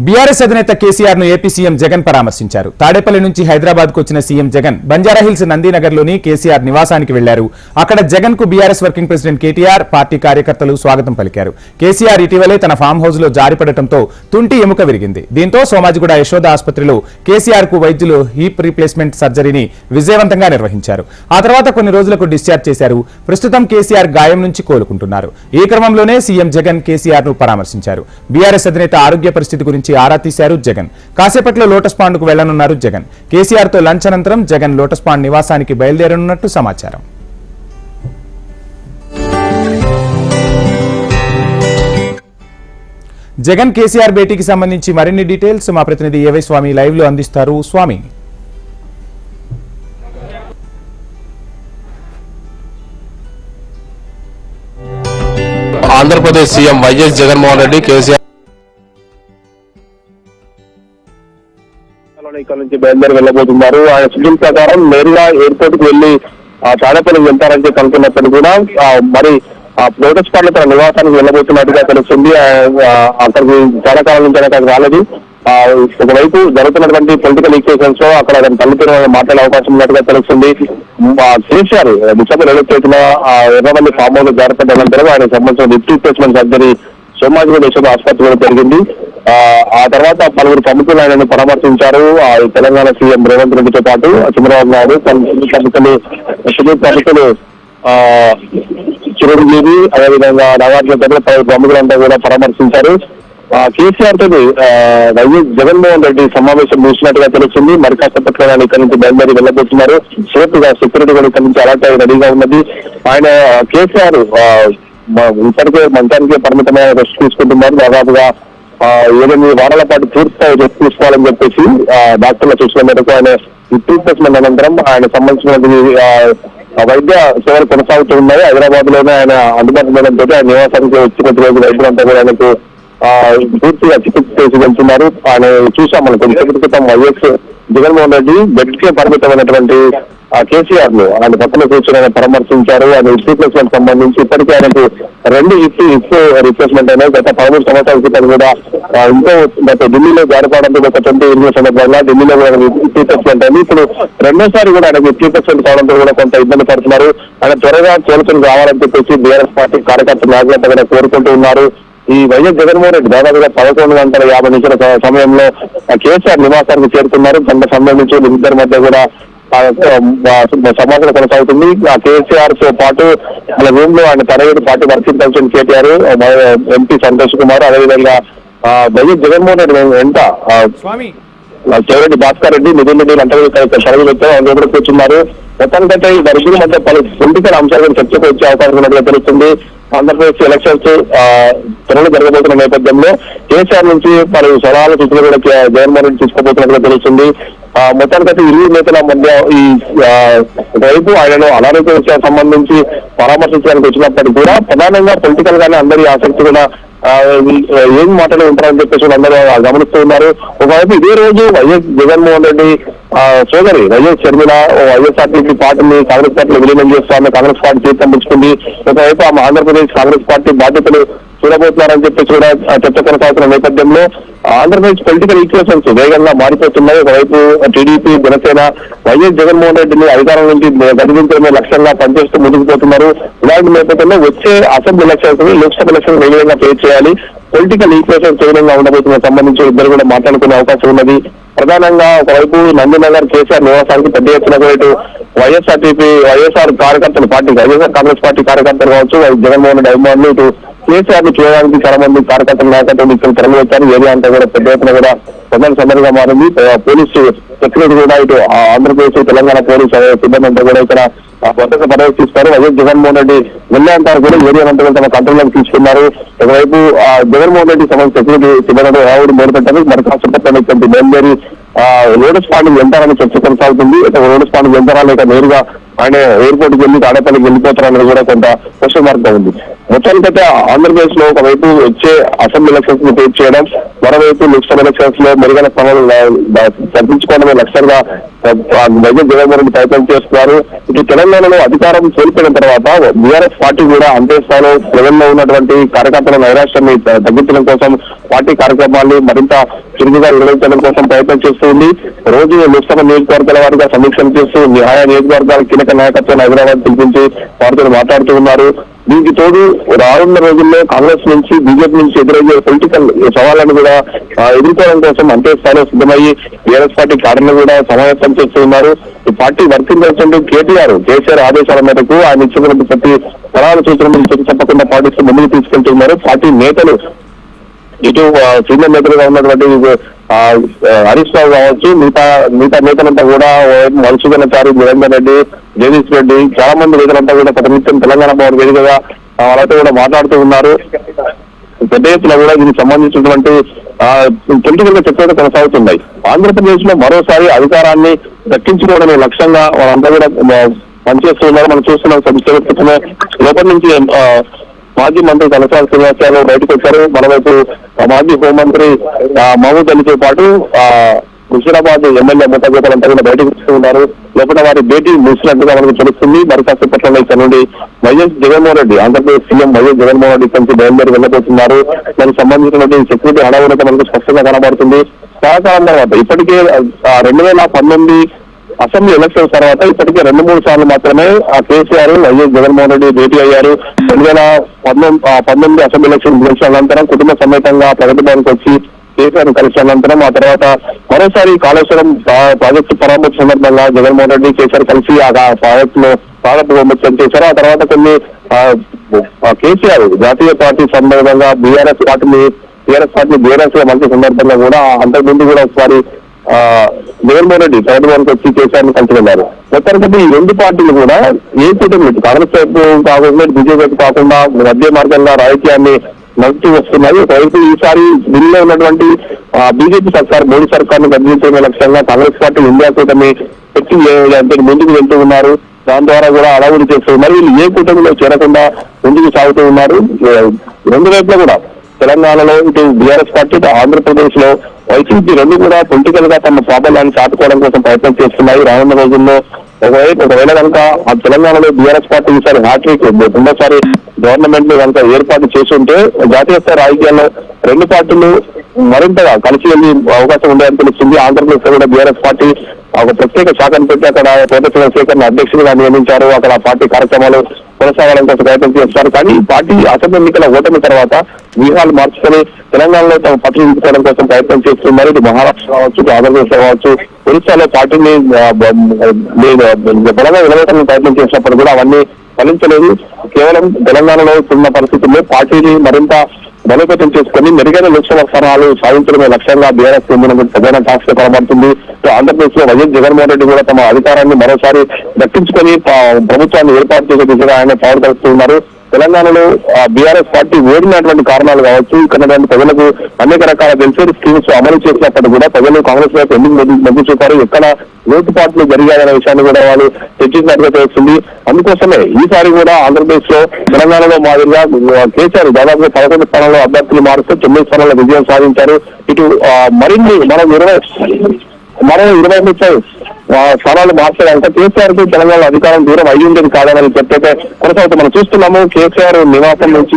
BRS అధినేత కేసీఆర్ ను AP CM Jagan పరామర్శించారు. తాడేపల్లి నుంచి హైదరాబాద్ కు వచ్చిన సీఎం జగన్ బంజారాహిల్స్ నందీనగర్ లోని కేసీఆర్ నివాసానికి వెళ్లారు. అక్కడ జగన్ కు BRS working president KTR, party కార్యకర్తలు స్వాగతం పలికారు. కేసీఆర్ ఇటీవలే తన ఫామ్ హౌస్ లో జారిపడటంతో తుంటి ఎముక విరిగింది. దీంతో సోమాజిగూడ యశోద ఆసుపత్రిలో కేసీఆర్ కు వైద్యులు హీప్ రీప్లేస్మెంట్ సర్జరీని విజయవంతంగా నిర్వహించారు. ఆ తర్వాత కొన్ని రోజులకు డిశ్చార్జ్ చేశారు. ప్రస్తుతం కేసీఆర్ గాయం నుంచి కోలుకుంటున్నారు. ఈ క్రమంలోనే సీఎం జగన్ కేసీఆర్ ను పరామర్శించారు. బీఆర్ఎస్ అధినేత ఆరోగ్య పరిస్థితి గురించి ఆరా తీశారు జగన్. కాసేపట్లో లోటస్ పాండ్ కు వెళ్లనున్నారు జగన్. కేసీఆర్ తో లంచ్ అనంతరం జగన్ లోటస్ పాండ్ నివాసానికి బయలుదేరనున్నట్టు సమాచారం. జగన్ కేసీఆర్ భేటీకి సంబంధించి మరిన్ని డీటెయిల్స్ మా ప్రతినిధి ఏవై స్వామి లైవ్ లో అందిస్తారు. స్వామి, ఆంధ్రప్రదేశ్ సీఎం వైఎస్ జగన్మోహన్ రెడ్డి కేసీఆర్ ఇక్కడ నుంచి బయలుదేరి వెళ్లబోతున్నారు. ఆయన షెడ్యూల్ ప్రకారం నేరుగా ఎయిర్పోర్ట్ కు వెళ్లి తాడేపల్లి వెళ్తారని చెప్పి అనుకున్నప్పటికీ కూడా మరి లోటస్ పాండ్ తన నివాసానికి వెళ్లబోతున్నట్టుగా తెలుస్తుంది. అక్కడికి చాలా కాలం నుంచి అక్కడికి రాలేదు. ఒకవైపు జరుగుతున్నటువంటి పొలిటికల్ ఈక్వేషన్స్ లో అక్కడ తన తల్లితో మాట్లాడే అవకాశం ఉన్నట్టుగా తెలుస్తుంది. కేసీఆర్ డిసెంబర్ 7వ తేదీన ఎర్రవల్లి ఫామ్ హౌస్ లో జారిపడ్డ అనంతరం ఆయనకు సంబంధించిన రీప్లేస్మెంట్ సర్జరీ సోమాజిగూడ యశోద ఆసుపత్రిలో జరిగింది. ఆ తర్వాత పలువురు ప్రముఖులు ఆయనను పరామర్శించారు. తెలంగాణ సీఎం రేవంత్ రెడ్డితో పాటు చంద్రబాబు నాయుడు, ప్రముఖులు చిరంజీవి, అదేవిధంగా నాగార్జున ప్రముఖులంతా కూడా పరామర్శించారు. కేసీఆర్ తోటి వైఎస్ జగన్మోహన్ రెడ్డి సమావేశం ముగిసినట్టుగా తెలుస్తుంది. మరి కాసేపట్లో ఆయన ఇక్కడి నుంచి బయలుదేరి వెళ్లబోతున్నారు. సేఫ్గా సెక్యూరిటీ కూడా ఇక్కడి నుంచి అలర్ట్ అయ్యి రెడీగా ఉన్నది. ఆయన కేసీఆర్ ఇప్పటికే మంచానికే పరిమితమైన రెస్ట్ తీసుకుంటున్నారు. దాదాపుగా 8 వారాల పాటు పూర్తిగా రెస్ట్ తీసుకోవాలని చెప్పేసి డాక్టర్ల సూచన మేరకు ఆయన ట్రీట్మెంట్ అనంతరం ఆయన సంబంధించినటువంటి వైద్య సేవలు కొనసాగుతూ ఉన్నాయి. హైదరాబాద్ లోనే ఆయన అందుబాటులో ఉండడంతో ఆయన నివాసానికి వచ్చిన రోజు వైద్యులంతా కూడా ఆయనకు పూర్తిగా చికిత్స చేసి వెళ్తున్నారు. ఆయన చూసాం మనం కొద్దిసేపటి క్రితం వైఎస్ జగన్మోహన్ రెడ్డి బెడ్ కే పరిమితమైనటువంటి కేసీఆర్ ను ఆయన పక్కన కూర్చొని ఆయన పరామర్శించారు. ఆయన రీప్లేస్మెంట్ సంబంధించి ఇప్పటికే ఆయనకు 2 హిప్ రీప్లేస్మెంట్ అయినాయి. గత 13 సంవత్సరాల క్రితం కూడా గత ఢిల్లీలో జారిపోవడంతో గత 20 సందర్భంగా ఢిల్లీలో కూడా రీప్లేస్మెంట్ అయింది. ఇప్పుడు రెండోసారి కూడా ఆయనకు రీప్లేస్మెంట్ కావడంతో కూడా కొంత ఇబ్బంది పడుతున్నారు. ఆయన త్వరగా కోలుకొని రావాలని చెప్పేసి బీఆర్ఎస్ పార్టీ కార్యకర్తలు నాయకులంతా కూడా కోరుకుంటూ ఉన్నారు. ఈ వైఎస్ జగన్మోహన్ రెడ్డి దాదాపుగా 11 గంటల 50 నిమిషాల సమయంలో కేసీఆర్ నివాసానికి చేరుకున్నారు. గంట సమయం నుంచి ఇద్దరి మధ్య కూడా సమాచారం కొనసాగుతుంది. కేసీఆర్ తో పాటు వాళ్ళ రూమ్ లో ఆయన తనయుడు party working president KTR, MP Santosh Kumar, అదేవిధంగా వైఎస్ జగన్మోహన్ రెడ్డి వెంట చెవిరెడ్డి భాస్కర్ రెడ్డి, నిధుల్ రెడ్డి అంతా సరళ వ్యక్తులు అందులో కూడా కూర్చున్నారు. మొత్తానికంటే ఈ వర్గీయుల మధ్య పలు పొలిటికల్ అంశాలు కూడా చర్చకు వచ్చే అవకాశం ఉన్నట్టుగా తెలుస్తుంది. ఆంధ్రప్రదేశ్ ఎలక్షన్స్ త్వరలో జరగబోతున్న నేపథ్యంలో కేసీఆర్ నుంచి పలు సలహాలు సూచనలు కూడా జగన్మోహన్ రెడ్డి తీసుకోబోతున్నట్టుగా తెలుస్తుంది. మొత్తానికైతే ఇరు నేతల మధ్య ఈ వైపు ఆయనను అనారోగ్య విషయాలకు సంబంధించి పరామర్శించడానికి వచ్చినప్పటికీ కూడా ప్రధానంగా పొలిటికల్ గానే అందరి ఆసక్తి కూడా ఏం మాటలు ఉంటారని చెప్పేసి అందరూ గమనిస్తూ ఉన్నారు. ఒకవైపు ఇదే రోజు వైఎస్ జగన్మోహన్ రెడ్డి సోదరి వైఎస్ షర్మిల వైఎస్ఆర్టీపీ పార్టీని కాంగ్రెస్ పార్టీలో విలీనం చేస్తామని కాంగ్రెస్ పార్టీ తీర్థం పుచ్చుకుంది. ఒకవైపు ఆంధ్రప్రదేశ్ కాంగ్రెస్ పార్టీ బాధ్యతలు చూడబోతున్నారని చెప్పేసి కూడా చర్చ కొనసాగుతున్న నేపథ్యంలో ఆంధ్రప్రదేశ్ పొలిటికల్ ఈక్వేషన్స్ వేగంగా మారిపోతున్నాయి. ఒకవైపు టీడీపీ, జనసేన వైఎస్ జగన్మోహన్ రెడ్డిని అధికారం నుంచి గదిలించడమే లక్ష్యంగా పనిచేస్తూ ముందుకు పోతున్నారు. ఇలాంటి నేపథ్యంలో వచ్చే అసెంబ్లీ ఎలక్షన్స్, లోక్సభ ఎలక్షన్స్ ఏ విధంగా ఫేస్ చేయాలి, పొలిటికల్ ఈక్వేషన్స్ ఏ విధంగా ఉండబోతున్న సంబంధించి ఇద్దరు కూడా మాట్లాడుకునే అవకాశం ఉన్నది. ప్రధానంగా ఒకవైపు నందీనగర్ కేసీఆర్ నివాసానికి పెద్ద ఎత్తున ఇటు వైఎస్ఆర్ కార్యకర్తలు వైఎస్ఆర్ కాంగ్రెస్ పార్టీ కార్యకర్తలు కావచ్చు, జగన్మోహన్ రెడ్డి అభిమానులు ఇటు కేసీఆర్ ని చూడడానికి చాలా మంది కార్యకర్తల నాయకత్వం ఇక్కడ తరలి వచ్చారు. ఏరియా అంతా కూడా పెద్ద ఎత్తున కూడా ప్రధాన సందర్భంగా మారింది. పోలీసు సెక్యూరిటీ కూడా ఇటు ఆంధ్రప్రదేశ్, తెలంగాణ పోలీసు సిబ్బంది అంతా కూడా ఇక్కడ భద్రత పర్యవేక్షిస్తారు. వైఎస్ జగన్మోహన్ రెడ్డి వెళ్ళేంటారు కూడా ఏరియా అంతా కూడా తమ కంట్రోల్లోకి తీసుకున్నారు. ఒకవైపు జగన్మోహన్ రెడ్డి సంబంధించిన సెక్యూరిటీ సిబ్బంది రావుడు మొదలుపెట్టారు. మరి కాసేపట్లో బయలుదేరి లోటస్ పాండ్ వెళ్తారని చర్చ కొనసాగుతుంది. లోటస్ పాండ్ వెళ్తారా లేక నేరుగా ఆయన ఎయిర్పోర్ట్ కి వెళ్ళి తాడేపల్లికి వెళ్ళిపోతారన్నది కూడా కొంత క్వశ్చన్ మార్క్ గా ఉంది. మొత్తానికైతే ఆంధ్రప్రదేశ్ లో ఒకవైపు వచ్చే అసెంబ్లీ ఎలక్షన్స్ ని ఫేస్ చేయడం, మరోవైపు లోక్సభ ఎలక్షన్స్ లో మెరుగైన స్థానాలు తగ్గించుకోవడమే లక్ష్యంగా వైఎస్ జగన్మోహన్ రెడ్డి ప్రయత్నం చేస్తున్నారు. ఇటు తెలంగాణలో అధికారం కోల్పోయిన తర్వాత బీఆర్ఎస్ పార్టీ కూడా అంతే స్థాయిలో జగన్లో ఉన్నటువంటి కార్యకర్తల నైరాశ్యాన్ని తగ్గించడం కోసం పార్టీ కార్యక్రమాన్ని మరింత చురుకుగా నిర్వహించడం కోసం ప్రయత్నం చేస్తుంది. రోజు లోక్సభ నియోజకవర్గాల వారిగా సమీక్షలు చేస్తూ ఆయా నియోజకవర్గాల కీలక నాయకత్వాన్ని హైదరాబాద్ పిలిపించి వారితో మాట్లాడుతూ ఉన్నారు. దీనికి తోడు రానున్న రోజుల్లో కాంగ్రెస్ నుంచి బీజేపీ నుంచి ఎదురయ్యే పొలిటికల్ సవాళ్లను కూడా ఎదుర్కోవడం కోసం అంతే స్థాయిలో సిద్ధమయ్యి బీఆర్ఎస్ పార్టీ కార్యక్రమం కూడా సమావేశం చేస్తూ ఉన్నారు. ఈ పార్టీ వర్కింగ్ ప్రెసిడెంట్ కేసీఆర్ ఆదేశాల మేరకు ఆయన ఇచ్చినటువంటి ప్రతి సలహాల సూచనలు తప్పకుండా పాటిస్తూ ముందుకు తీసుకెళ్తున్నారు. పార్టీ నేతలు ఇటు సీనియర్ నేతలుగా ఉన్నటువంటి హరీష్ రావు కావచ్చు, మిగతా నేతలంతా కూడా మధుసూదనాచారి, నిరంజన్ రెడ్డి, జగదీష్ రెడ్డి, చాలా మంది నేతలంతా కూడా ప్రతినిత్యం తెలంగాణ భవన్ వేదికగా వాళ్ళతో కూడా మాట్లాడుతూ ఉన్నారు. పెద్ద ఎత్తున కూడా దీనికి సంబంధించినటువంటి పొలిటికల్ గా చర్చలు కొనసాగుతున్నాయి. ఆంధ్రప్రదేశ్ లో మరోసారి అధికారాన్ని దక్కించుకోవడమే లక్ష్యంగా వాళ్ళంతా కూడా పనిచేస్తూ ఉన్నారు. మనం చూస్తున్నాం. లోపల నుంచి మాజీ మంత్రి తలసాని శ్రీనివాసరావు బయటకు వచ్చారు. మరోవైపు మాజీ హోంమంత్రి మహమూద్ అలీతో పాటు హుజూరాబాద్ ఎమ్మెల్యే ముఠాగోపాలంతా కూడా బయటకు వస్తూ ఉన్నారు. లోపల వారి భేటీ ముగిసినట్టుగా మనకు తెలుస్తుంది. మరి కాసేపట్లలో ఇక్కడ నుండి YS Jaganmohan Reddy, Andhra Pradesh CM YS Jaganmohan Reddy నుంచి బయలుదేరి వెళ్ళబోతున్నారు. దానికి సంబంధించినటువంటి సెక్యూరిటీ హడావుడితో మనకు స్పష్టంగా కనబడుతుంది. చాలా కాలం తర్వాత ఇప్పటికే 2019 అసెంబ్లీ ఎలక్షన్స్ తర్వాత ఇప్పటికే 2-3 సార్లు మాత్రమే కేసీఆర్ వైఎస్ జగన్మోహన్ రెడ్డి భేటీ అయ్యారు. 2019 అసెంబ్లీ ఎలక్షన్ గెలిచిన అనంతరం కుటుంబ సమేతంగా ప్రగతి భవన్కి వచ్చి కేసీఆర్ కలిసిన అనంతరం ఆ తర్వాత మరోసారి కాళేశ్వరం ప్రాజెక్టు పరామర్శ సందర్భంగా జగన్మోహన్ రెడ్డి కేసీఆర్ కలిసి ఆ ప్రాజెక్టు లో ప్రారంభ విమర్శనం చేశారు. ఆ తర్వాత కొన్ని కేసీఆర్ జాతీయ పార్టీ సందర్భంగా బీఆర్ఎస్ పార్టీని బీఆర్ఎస్ గా మంచి సందర్భంగా కూడా అంతకుముందు కూడా ఒకసారి జగన్మోహన్ రెడ్డి ప్రగతి భవన్కి వచ్చి కేసీఆర్ ని కలిసి వెళ్ళారు. మొత్తానికి ఈ రెండు పార్టీలు కూడా ఏ కూటమి కాంగ్రెస్ వైపు కాకుండా బీజేపీ వైపు కాకుండా మధ్య మార్గంగా రాజకీయాన్ని నడుస్తూ వస్తున్నాయి. ఒకవైపు ఈసారి ఢిల్లీలో ఉన్నటువంటి బీజేపీ సర్కార్, మోడీ సర్కార్ ను గర్జించే లక్ష్యంగా కాంగ్రెస్ పార్టీ ఇండియా కూటమి పెట్టి ముందుకు వెళ్తూ ఉన్నారు. దాని ద్వారా కూడా అడవులు చేస్తూ ఉన్నారు. వీళ్ళు ఏ కూటమిలో చేరకుండా ముందుకు సాగుతూ ఉన్నారు. రెండు వైపులా కూడా తెలంగాణలో ఇటు బీఆర్ఎస్ పార్టీ, ఆంధ్రప్రదేశ్ లో వైసీపీ రెండు కూడా పొలిటికల్ గా తమ ప్రాబల్యాన్ని చాటుకోవడం కోసం ప్రయత్నం చేస్తున్నాయి. రానున్న రోజుల్లో ఒకవేళ కనుక ఆ తెలంగాణలో బీఆర్ఎస్ పార్టీ ఈసారి హ్యాట్రిక్ రెండోసారి గవర్నమెంట్ ని కనుక ఏర్పాటు చేసి ఉంటే జాతీయ స్థాయి రాజకీయాల్లో రెండు పార్టీలు మరింతగా కలిసి వెళ్లి అవకాశం ఉండేదని తెలుస్తుంది. ఆంధ్రప్రదేశ్ లో కూడా బీఆర్ఎస్ పార్టీ ఒక ప్రత్యేక శాఖను పెట్టి అక్కడ కోట చంద్రశేఖర్ అధ్యక్షుడిగా నియమించారు. అక్కడ పార్టీ కార్యక్రమాలు కొనసాగాలని కోసం ప్రయత్నం చేస్తారు. కానీ పార్టీ అసెంబ్లీ ఎన్నికల ఓటమి తర్వాత వ్యూహాలు మార్చుకొని తెలంగాణలో తమ పట్టులు తీసుకోవడం కోసం ప్రయత్నం చేస్తున్నారు. ఇది మహారాష్ట్ర కావచ్చు, ఆంధ్రప్రదేశ్ కావచ్చు, ఒరిస్సాలో పార్టీని బలంగా నిలబెట్టాలని ప్రయత్నం చేసినప్పుడు కూడా అవన్నీ ఫలించలేదు. కేవలం తెలంగాణలో ఉన్న పరిస్థితుల్లో పార్టీని మరింత బలోపేతం చేసుకుని మెరుగైన లోక్సభ స్థానాలు సాధించడమే లక్ష్యంగా బీఆర్ఎస్ చెందినటువంటి ప్రధాన టాస్క్ కనబడుతుంది. ఆంధ్రప్రదేశ్ లో వైఎస్ జగన్మోహన్ రెడ్డి కూడా తమ అధికారాన్ని మరోసారి దక్కించుకొని ప్రభుత్వాన్ని ఏర్పాటు చేసే దిశగా ఆయన పాల్గొస్తున్నారు. తెలంగాణలో బీఆర్ఎస్ పార్టీ ఓడినటువంటి కారణాలు కావచ్చు, ఇక్కడ ప్రజలకు అనేక రకాల వెల్ఫేర్ స్కీమ్స్ అమలు చేసినప్పుడు కూడా ప్రజలు కాంగ్రెస్ వైపు ఎందుకు మొగ్గు చూపారు, ఎక్కడ లోటుపాట్లు జరిగాయనే విషయాన్ని కూడా వాళ్ళు చర్చించినట్టుగా తెలుస్తుంది. అందుకోసమే ఈసారి కూడా ఆంధ్రప్రదేశ్ లో తెలంగాణలో మాదిరిగా కేసీఆర్ దాదాపుగా 11 స్థానాల్లో అభ్యర్థులు మారుస్తూ 9 స్థానాల్లో విజయం సాధించారు. ఇటు మరిన్ని మనం 20 స్థానాలు మార్చడానికి కేసీఆర్ కు తెలంగాణ అధికారం దూరం అయ్యి ఉండేది కాదని చెప్పేది కొనసాగుతూ మనం చూస్తున్నాము. కేసీఆర్ నివాసం నుంచి